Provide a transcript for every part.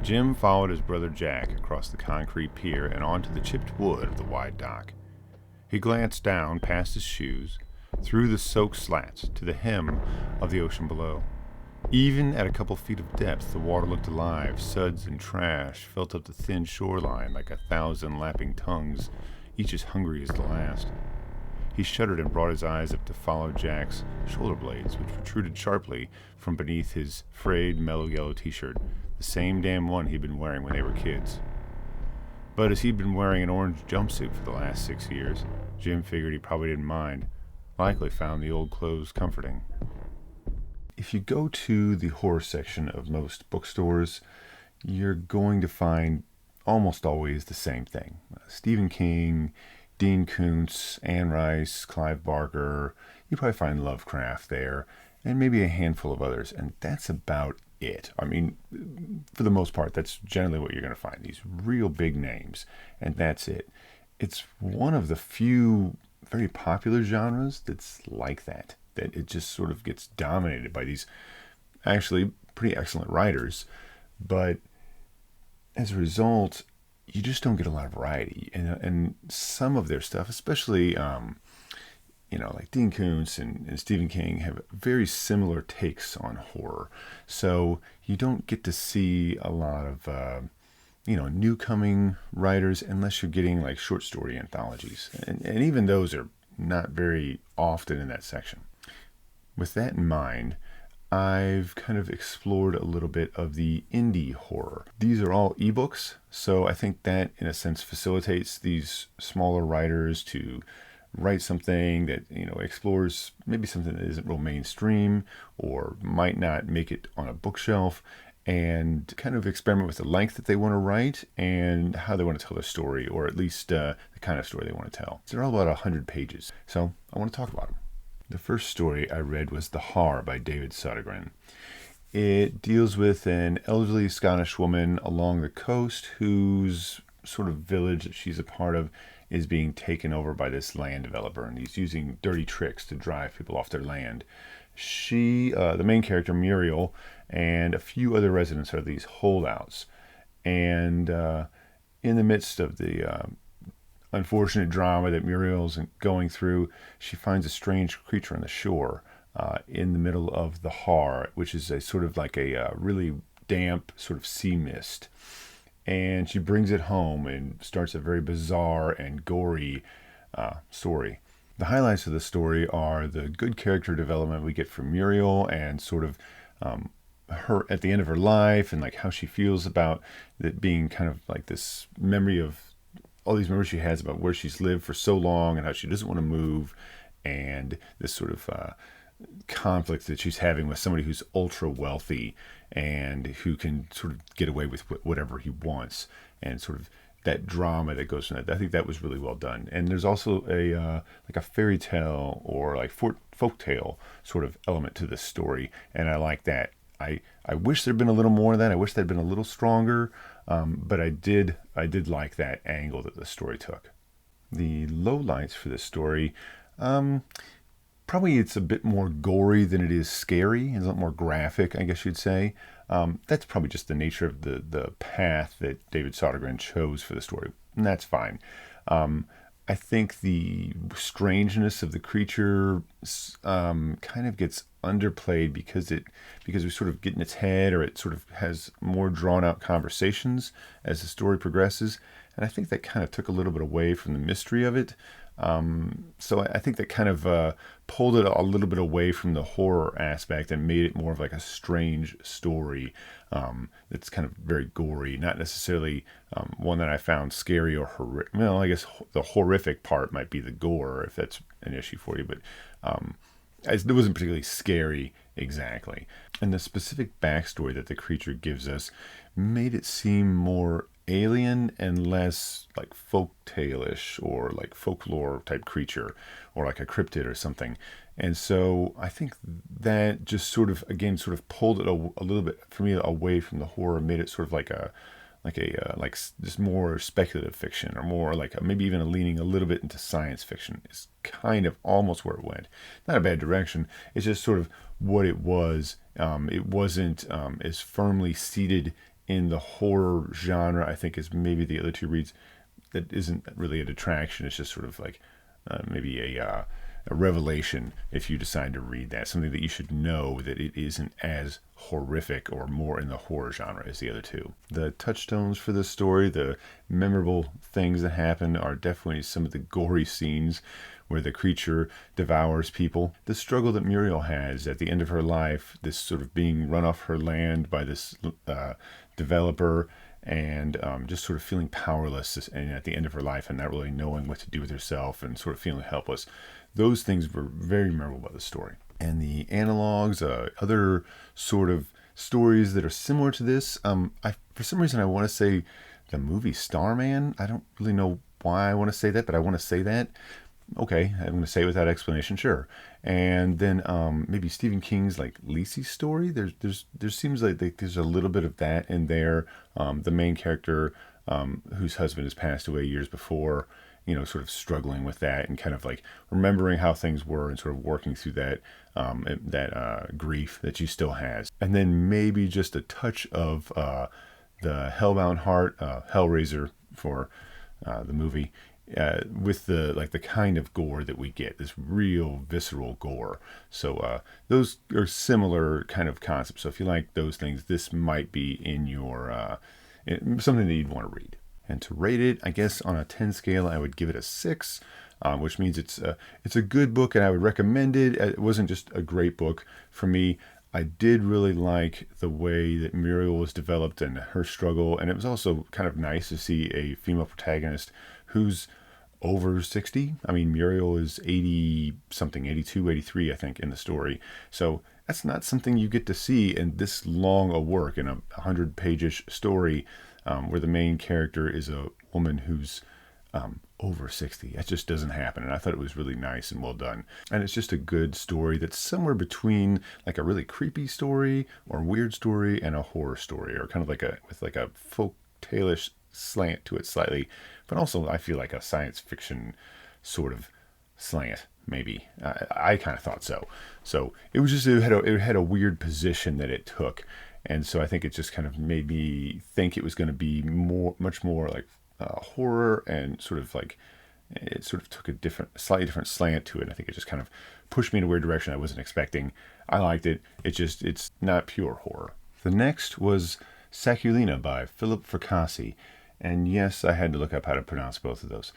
Jim followed his brother Jack across the concrete pier and onto the chipped wood of the wide dock. He glanced down past his shoes, through the soaked slats, to the hem of the ocean below. Even at a couple feet of depth, the water looked alive. Suds and trash felt up the thin shoreline like 1,000 lapping tongues, each as hungry as the last. He shuddered and brought his eyes up to follow Jack's shoulder blades, which protruded sharply from beneath his frayed, mellow yellow t-shirt, the same damn one he'd been wearing when they were kids. But as he'd been wearing an orange jumpsuit for the last 6 years, Jim figured he probably didn't mind. Likely found the old clothes comforting. If you go to the horror section of most bookstores, you're going to find almost always the same thing. Stephen King, Dean Koontz, Anne Rice, Clive Barker. You probably find Lovecraft there, and maybe a handful of others, and that's about it. I mean, for the most part, that's generally what you're going to find. These real big names, and that's it. It's one of the few very popular genres that's like that it just sort of gets dominated by these actually pretty excellent writers, but as a result, you just don't get a lot of variety. And some of their stuff, especially, like Dean Koontz and Stephen King, have very similar takes on horror. So you don't get to see a lot of, new coming writers unless you're getting like short story anthologies. And even those are not very often in that section. With that in mind, I've kind of explored a little bit of the indie horror. These are all ebooks, so I think that in a sense facilitates these smaller writers to write something that, explores maybe something that isn't real mainstream or might not make it on a bookshelf, and kind of experiment with the length that they want to write and how they want to tell their story, or at least the kind of story they want to tell. So they're all about 100 pages, so I want to talk about them. The first story I read was The Har by David Sodergren. It deals with an elderly Scottish woman along the coast whose sort of village that she's a part of is being taken over by this land developer, and he's using dirty tricks to drive people off their land. She, the main character, Muriel, and a few other residents are these holdouts. And in the midst of the unfortunate drama that Muriel's going through, she finds a strange creature on the shore in the middle of the Har, which is a sort of like a really damp sort of sea mist. And she brings it home and starts a very bizarre and gory story. The highlights of the story are the good character development we get from Muriel, and sort of her at the end of her life, and like how she feels about it being kind of like this memory of all these memories she has about where she's lived for so long and how she doesn't want to move, and this sort of conflict that she's having with somebody who's ultra wealthy and who can sort of get away with whatever he wants, and sort of that drama that goes from that. I think that was really well done. And there's also a like a fairy tale or like folk tale sort of element to this story, and I like that. I wish there'd been a little more of that. I wish that'd been a little stronger, but I did like that angle that the story took. The lowlights for this story, probably it's a bit more gory than it is scary. It's a lot more graphic, I guess you'd say. That's probably just the nature of the path that David Sodergren chose for the story, and that's fine. I think the strangeness of the creature kind of gets underplayed because we sort of get in its head, or it sort of has more drawn out conversations as the story progresses, and I think that kind of took a little bit away from the mystery of it. So I think that kind of pulled it a little bit away from the horror aspect and made it more of like a strange story that's kind of very gory, not necessarily one that I found scary or horrific. Well, I guess the horrific part might be the gore, if that's an issue for you, but it wasn't particularly scary exactly. And the specific backstory that the creature gives us made it seem more alien and less like folktale-ish or like folklore type creature, or like a cryptid or something. And so I think that just sort of pulled it a little bit for me away from the horror, made it sort of like just more speculative fiction, or more like maybe even leaning a little bit into science fiction is kind of almost where it went. Not a bad direction. It's just sort of what it was. It wasn't as firmly seated in the horror genre, I think, is maybe the other two reads that isn't really a detraction. It's just sort of like maybe a revelation if you decide to read that. Something that you should know, that it isn't as horrific or more in the horror genre as the other two. The touchstones for this story, the memorable things that happen, are definitely some of the gory scenes where the creature devours people. The struggle that Muriel has at the end of her life, this sort of being run off her land by this developer, and just sort of feeling powerless and at the end of her life and not really knowing what to do with herself and sort of feeling helpless. Those things were very memorable about the story. And the analogs, other sort of stories that are similar to this, for some reason I want to say the movie Starman. I don't really know why I want to say that, but I want to say that. Okay, I'm going to say it without explanation, sure. And then maybe Stephen King's like Lisey's story. There seems like there's a little bit of that in there. The main character, whose husband has passed away years before, sort of struggling with that and kind of like remembering how things were and sort of working through that grief that she still has. And then maybe just a touch of the Hellbound Heart, Hellraiser for the movie. With the kind of gore that we get, this real visceral gore. So those are similar kind of concepts. So if you like those things, this might be in your something that you'd want to read. And to rate it, I guess on a 10 scale, I would give it a 6, which means it's a good book and I would recommend it. It wasn't just a great book for me. I did really like the way that Muriel was developed and her struggle, and it was also kind of nice to see a female protagonist who's over 60. I mean, Muriel is 80 something, 82, 83, I think, in the story. So that's not something you get to see in this long a work, in a 100-page-ish story, where the main character is a woman who's over 60. That just doesn't happen. And I thought it was really nice and well done. And it's just a good story that's somewhere between like a really creepy story or weird story and a horror story, or kind of with a folk tale-ish slant to it slightly, but also I feel like a science fiction sort of slant, maybe. I kind of thought so. So it was just, it had a weird position that it took. And so I think it just kind of made me think it was going to be much more like horror, and sort of like it sort of took a slightly different slant to it. I think it just kind of pushed me in a weird direction I wasn't expecting. I liked it. It's not pure horror. The next was Saculina by Philip Fracassi. And yes, I had to look up how to pronounce both of those.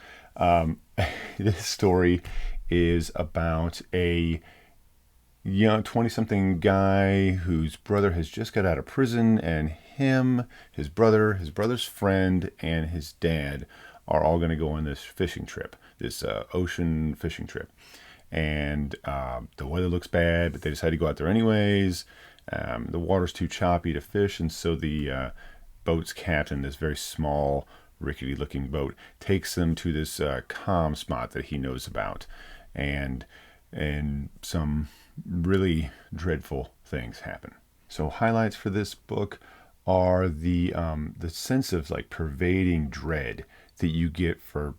This story is about a young 20-something guy whose brother has just got out of prison, and his brother's friend, and his dad are all going to go on this fishing trip, this ocean fishing trip. And the weather looks bad, but they decide to go out there anyways. The water's too choppy to fish, and so the boat's captain, this very small, rickety-looking boat, takes them to this calm spot that he knows about, and some really dreadful things happen. So highlights for this book are the sense of like pervading dread that you get for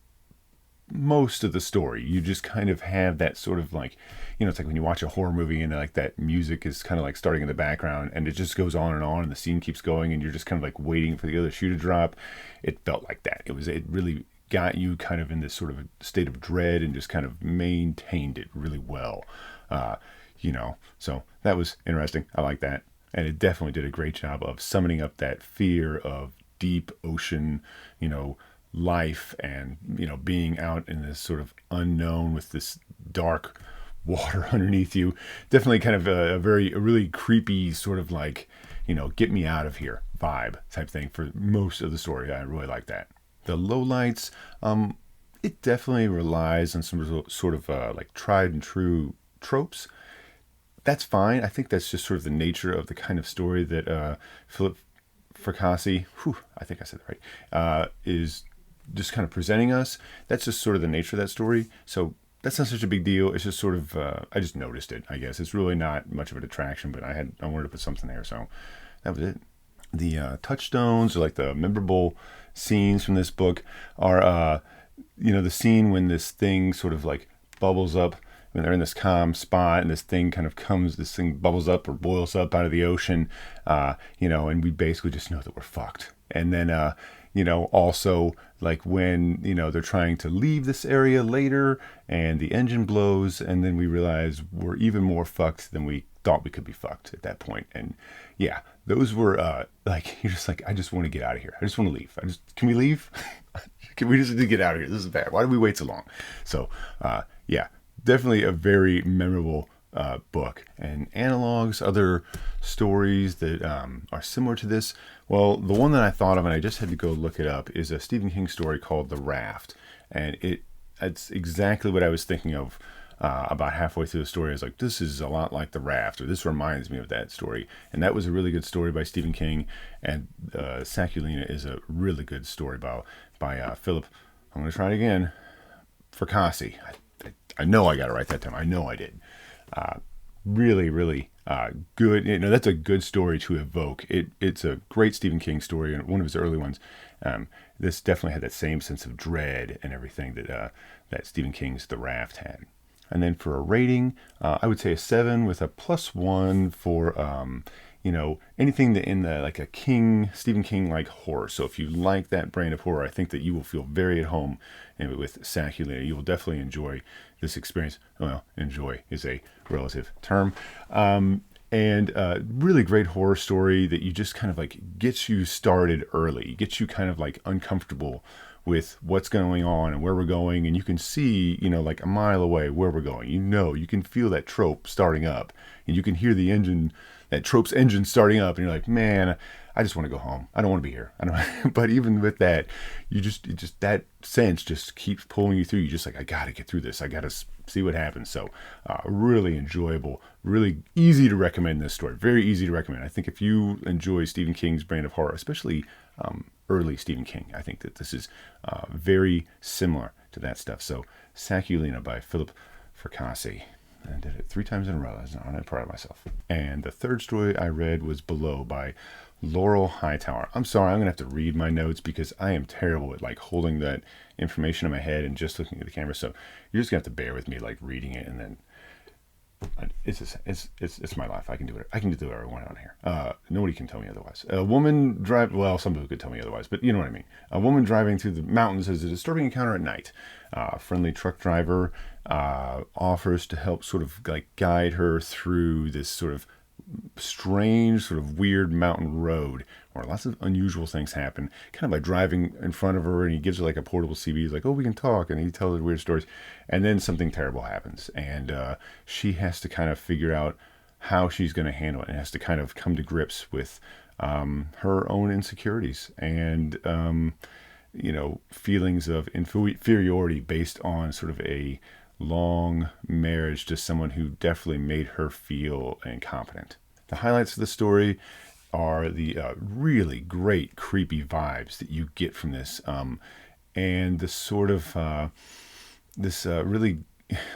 most of the story. You just kind of have that sort of like, it's like when you watch a horror movie and like that music is kind of like starting in the background and it just goes on and the scene keeps going and you're just kind of like waiting for the other shoe to drop. It felt like that. It really got you kind of in this sort of a state of dread and just kind of maintained it really well. So that was interesting. I like that. And it definitely did a great job of summoning up that fear of deep ocean, life, and being out in this sort of unknown with this dark water underneath you. Definitely kind of a really creepy sort of like, get me out of here vibe type thing for most of the story. I really like that. The lowlights, it definitely relies on some sort of like tried and true tropes. That's fine. I think that's just sort of the nature of the kind of story that Philip Fracassi, I think I said that right, is just kind of presenting us. That's just sort of the nature of that story. So that's not such a big deal. It's just sort of, I just noticed it, I guess. It's really not much of a detraction, but I wanted to put something there, so that was it. The touchstones, or like the memorable scenes from this book, are, the scene when this thing sort of like bubbles up when they're in this calm spot and this thing bubbles up or boils up out of the ocean, and we basically just know that we're fucked. And then, also like when, they're trying to leave this area later and the engine blows, and then we realize we're even more fucked than we thought we could be fucked at that point. And yeah, those were you're just like, I just want to get out of here. I just want to leave. Can we leave? Can we just get out of here? This is bad. Why did we wait so long? So yeah, definitely a very memorable book. And analogs, other stories that are similar to this. Well, the one that I thought of, and I just had to go look it up, is a Stephen King story called The Raft. And it's exactly what I was thinking of about halfway through the story. I was like, this is a lot like The Raft, or this reminds me of that story. And that was a really good story by Stephen King. And Sakulina is a really good story by Philip. I'm going to try it again. Fracassi. I know I got it right that time. I know I did. Really, really good. That's a good story to evoke. It's a great Stephen King story, and one of his early ones. This definitely had that same sense of dread and everything that Stephen King's The Raft had. And then for a rating, I would say a 7 with a +1 for anything that in the like a Stephen King like horror. So if you like that brand of horror, I think that you will feel very at home with Sakulina. You will definitely enjoy this experience. Well, enjoy is a relative term. And really great horror story that you just kind of like gets you started early, gets you kind of like uncomfortable with what's going on and where we're going, and you can see, like a mile away where we're going. You can feel that trope starting up, and you can hear that trope's engine starting up, and you're like, man, I just want to go home. I don't want to be here. But even with that, that sense just keeps pulling you through. You just like, I got to get through this. I got to see what happens. So really enjoyable, really easy to recommend this story. Very easy to recommend. I think if you enjoy Stephen King's brand of horror, especially early Stephen King, I think that this is very similar to that stuff. So Sakulina by Philip Fracassi. I did it 3 times in a row. I'm proud of myself. And the third story I read was Below by Laurel Hightower. I'm sorry, I'm going to have to read my notes because I am terrible at like holding that information in my head and just looking at the camera. So you're just going to have to bear with me like reading it, and then it's my life. I can do it. I can do whatever I want on here. Nobody can tell me otherwise. A woman some people could tell me otherwise, but you know what I mean. A woman driving through the mountains has a disturbing encounter at night. A friendly truck driver offers to help sort of like guide her through this sort of strange, sort of weird mountain road where lots of unusual things happen, kind of by driving in front of her, and he gives her like a portable CB. He's like, oh, we can talk, and he tells her weird stories, and then something terrible happens, and she has to kind of figure out how she's going to handle it, and has to kind of come to grips with her own insecurities and feelings of inferiority based on sort of a long marriage to someone who definitely made her feel incompetent. The highlights of the story are the really great creepy vibes that you get from this, and the sort of this really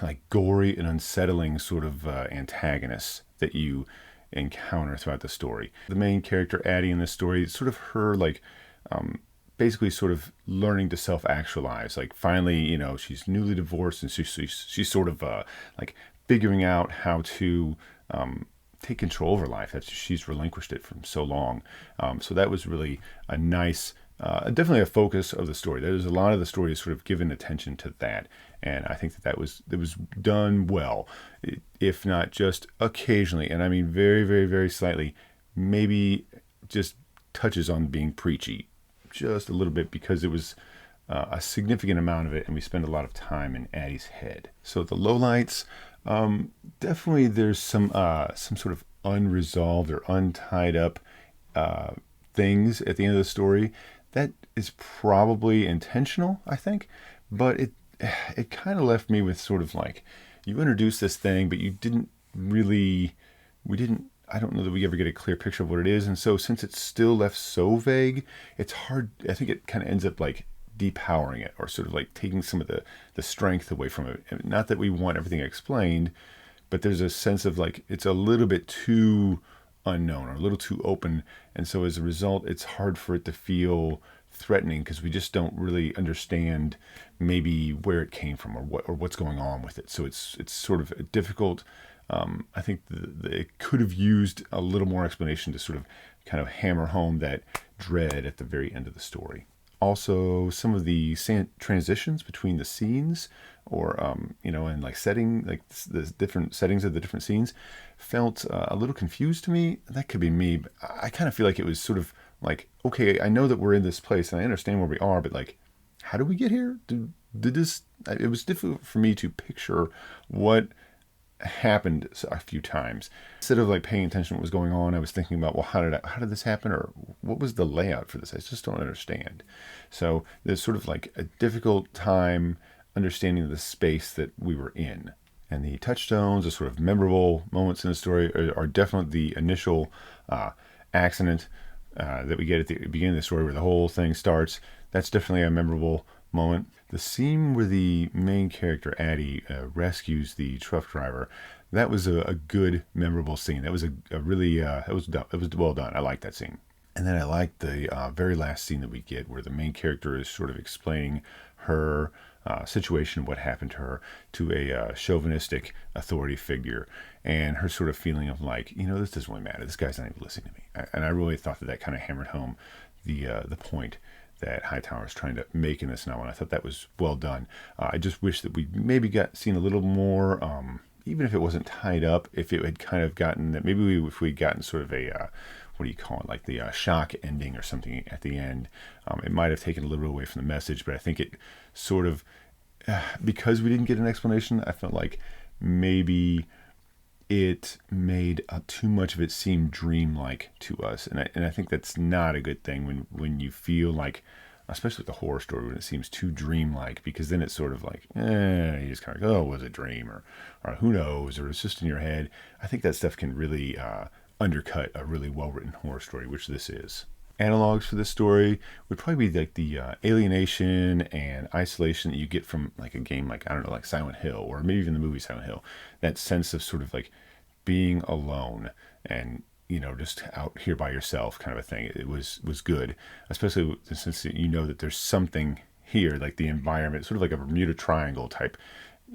like gory and unsettling sort of antagonists that you encounter throughout the story. The main character Addie in this story, it's sort of her like basically sort of learning to self-actualize. Like finally, she's newly divorced, and she's sort of like figuring out how to take control of her life. She's relinquished it for so long. So that was really a nice, definitely a focus of the story. There's a lot of the story is sort of given attention to that, and I think that was done well, if not just occasionally, and I mean very, very, very slightly, maybe just touches on being preachy just a little bit, because it was a significant amount of it, and we spend a lot of time in Addie's head. So the lowlights, definitely there's some sort of unresolved or untied up things at the end of the story. That is probably intentional, I think, but it kind of left me with sort of like, you introduced this thing, but I don't know that we ever get a clear picture of what it is. And so since it's still left so vague, it's hard. I think it kind of ends up like depowering it, or sort of like taking some of the strength away from it. Not that we want everything explained, but there's a sense of like, it's a little bit too unknown or a little too open. And so as a result, it's hard for it to feel threatening because we just don't really understand maybe where it came from or what's going on with it. So it's sort of difficult. I think it could have used a little more explanation to sort of kind of hammer home that dread at the very end of the story. Also, some of the transitions between the scenes, or and like setting, like the different settings of the different scenes, felt a little confused to me. That could be me, but I kind of feel like it was sort of like, okay, I know that we're in this place and I understand where we are, but like, how do we get here? Did this? It was difficult for me to picture what happened a few times. Instead of like paying attention to what was going on, I was thinking about, well, how did this happen, or what was the layout for this? I just don't understand. So there's sort of like a difficult time understanding the space that we were in. And the touchstones, the sort of memorable moments in the story, are definitely the initial accident that we get at the beginning of the story, where the whole thing starts. That's definitely a memorable moment. The scene where the main character, Addie, rescues the truck driver, that was a good, memorable scene. That was a really, it was well done. I liked that scene. And then I liked the very last scene that we get, where the main character is sort of explaining her situation, what happened to her, to a chauvinistic authority figure, and her sort of feeling of like, this doesn't really matter. This guy's not even listening to me. And I really thought that kind of hammered home the point that Hightower is trying to make in this novel. And I thought that was well done. I just wish that we maybe seen a little more, even if it wasn't tied up, if it had kind of gotten that, maybe if we'd gotten sort of a, what do you call it, like the shock ending or something at the end, it might have taken a little bit away from the message. But I think it sort of, because we didn't get an explanation, I felt like maybe it made too much of it seem dreamlike to us, and I think that's not a good thing when you feel like, especially with the horror story, when it seems too dreamlike, because then it's sort of like, you just kind of go, oh, was it a dream, or who knows, or it's just in your head. I think that stuff can really undercut a really well-written horror story, which this is. Analogs for this story would probably be like the alienation and isolation that you get from like a game like, I don't know, like Silent Hill, or maybe even the movie Silent Hill. That sense of sort of like being alone and, just out here by yourself kind of a thing. It was good, especially since that there's something here, like the environment, sort of like a Bermuda Triangle type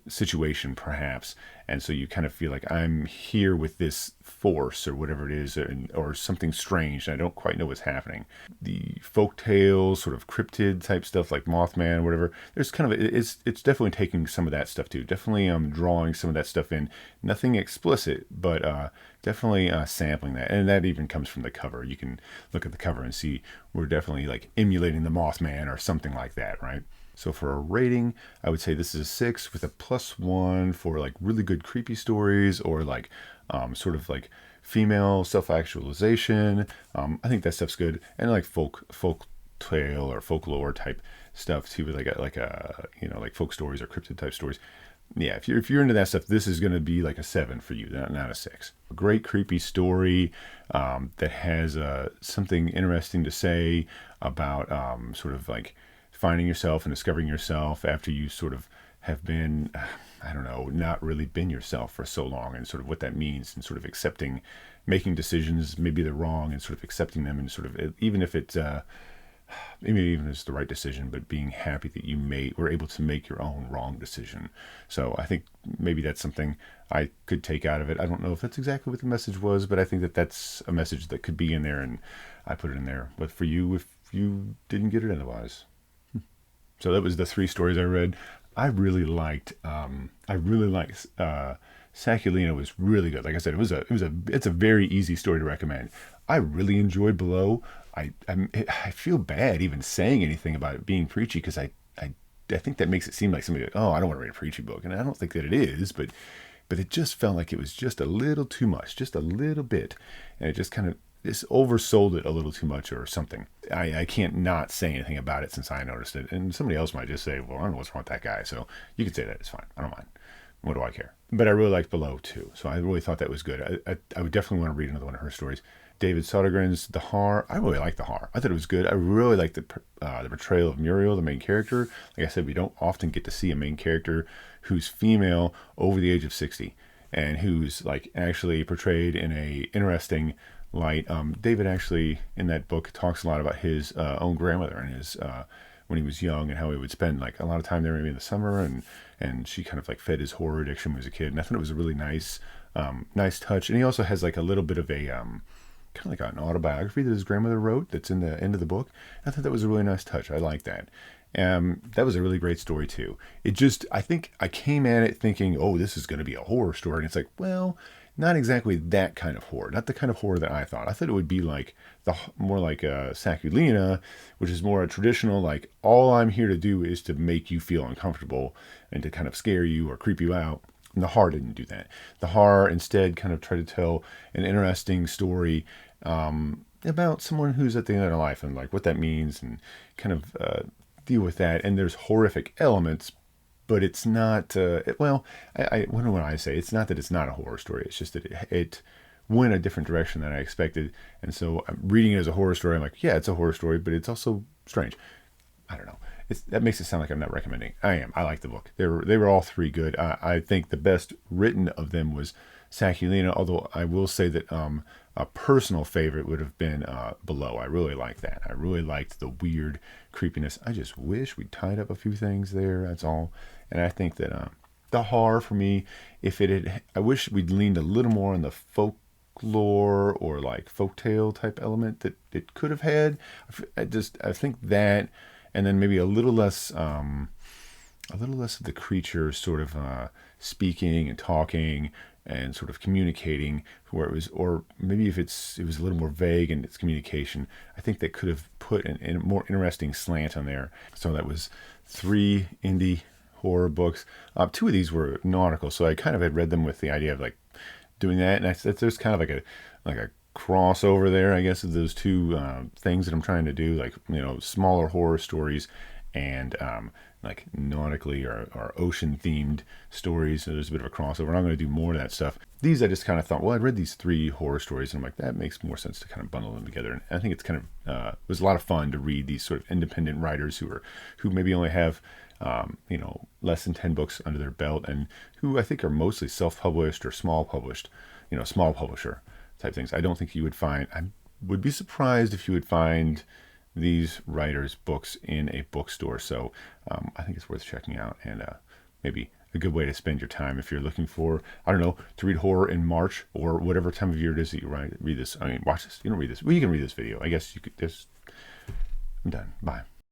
situation perhaps, and so you kind of feel like I'm here with this force or whatever it is, or something strange, and I don't quite know what's happening. The folk tales, sort of cryptid type stuff like Mothman, whatever, there's kind of it's definitely taking some of that stuff too, definitely drawing some of that stuff in. Nothing explicit, but definitely sampling that, and that even comes from the cover. You can look at the cover and see we're definitely like emulating the Mothman or something like that, right? So for a rating, I would say this is a 6 with a +1 for like really good creepy stories, or like sort of like female self-actualization. I think that stuff's good, and like folk tale or folklore type stuff too, with like folk stories or cryptid type stories. Yeah, if you're into that stuff, this is going to be like a 7 for you, not a 6. A great creepy story that has something interesting to say about sort of like finding yourself and discovering yourself after you sort of have been, not really been yourself for so long, and sort of what that means, and sort of accepting, making decisions, maybe they're wrong, and sort of accepting them, and sort of, even if it's, maybe even if it's the right decision, but being happy that were able to make your own wrong decision. So I think maybe that's something I could take out of it. I don't know if that's exactly what the message was, but I think that that's a message that could be in there, and I put it in there. But for you, if you didn't get it otherwise. So that was the 3 stories I read. I really liked Saculina was really good. Like I said, it's a very easy story to recommend. I really enjoyed Below. I feel bad even saying anything about it being preachy, because I think that makes it seem like somebody like, oh, I don't want to read a preachy book, and I don't think that it is, but it just felt like it was just a little too much, just a little bit, and it just kind of oversold it a little too much or something. I can't not say anything about it since I noticed it, and somebody else might just say, well, I don't know what's wrong with that guy, so you can say that, it's fine, I don't mind. What do I care? But I really liked Below too, so I really thought that was good. I would definitely want to read another one of her stories. David Sodergren's The Har, I really liked The Har. I thought it was good. I really liked the portrayal of Muriel, the main character. Like I said, we don't often get to see a main character who's female over the age of 60, and who's like actually portrayed in a interesting light. David actually in that book talks a lot about his own grandmother and his when he was young, and how he would spend like a lot of time there maybe in the summer, and she kind of like fed his horror addiction when he was a kid. And I thought it was a really nice touch. And he also has like a little bit of a kind of like an autobiography that his grandmother wrote that's in the end of the book. I thought that was a really nice touch. I like that. That was a really great story too. I think I came at it thinking, oh, this is going to be a horror story. And it's like, well, not exactly that kind of horror. Not the kind of horror that I thought. I thought it would be like more like Sakulina, which is more a traditional, like, all I'm here to do is to make you feel uncomfortable and to kind of scare you or creep you out. And the horror didn't do that. The horror instead kind of tried to tell an interesting story about someone who's at the end of their life and like what that means, and kind of deal with that. And there's horrific elements, but it's not. Well, what do I say? It's not that it's not a horror story. It's just that it went a different direction than I expected. And so I'm reading it as a horror story. I'm like, yeah, it's a horror story, but it's also strange. I don't know. That makes it sound like I'm not recommending. I am. I like the book. They were all three good. I think the best written of them was Sakulina, although I will say that a personal favorite would have been Below. I really liked that. I really liked the weird creepiness. I just wish we'd tied up a few things there. That's all. And I think that the horror for me, I wish we'd leaned a little more on the folklore or like folktale type element that it could have had. I think that, and then maybe a little less of the creature sort of speaking and talking and sort of communicating, where it was, or maybe if it was a little more vague in its communication. I think that could have put a more interesting slant on there. So that was 3 indie horror books. 2 of these were nautical, so I kind of had read them with the idea of like doing that, and there's kind of like a crossover there, I guess, of those 2 things that I'm trying to do, like, smaller horror stories and like nautically or ocean themed stories. So there's a bit of a crossover, and I'm going to do more of that stuff. These I just kind of thought, well, I'd read these 3 horror stories, and I'm like, that makes more sense to kind of bundle them together. And I think it's kind of it was a lot of fun to read these sort of independent writers who maybe only have less than 10 books under their belt, and who I think are mostly self-published or small publisher type things. I don't think you would find. I would be surprised if you would find these writers' books in a bookstore. So I think it's worth checking out, and maybe a good way to spend your time if you're looking for, I don't know, to read horror in March or whatever time of year it is that you read this. I mean, watch this. You don't read this. Well, you can read this video. I guess you could just. I'm done. Bye.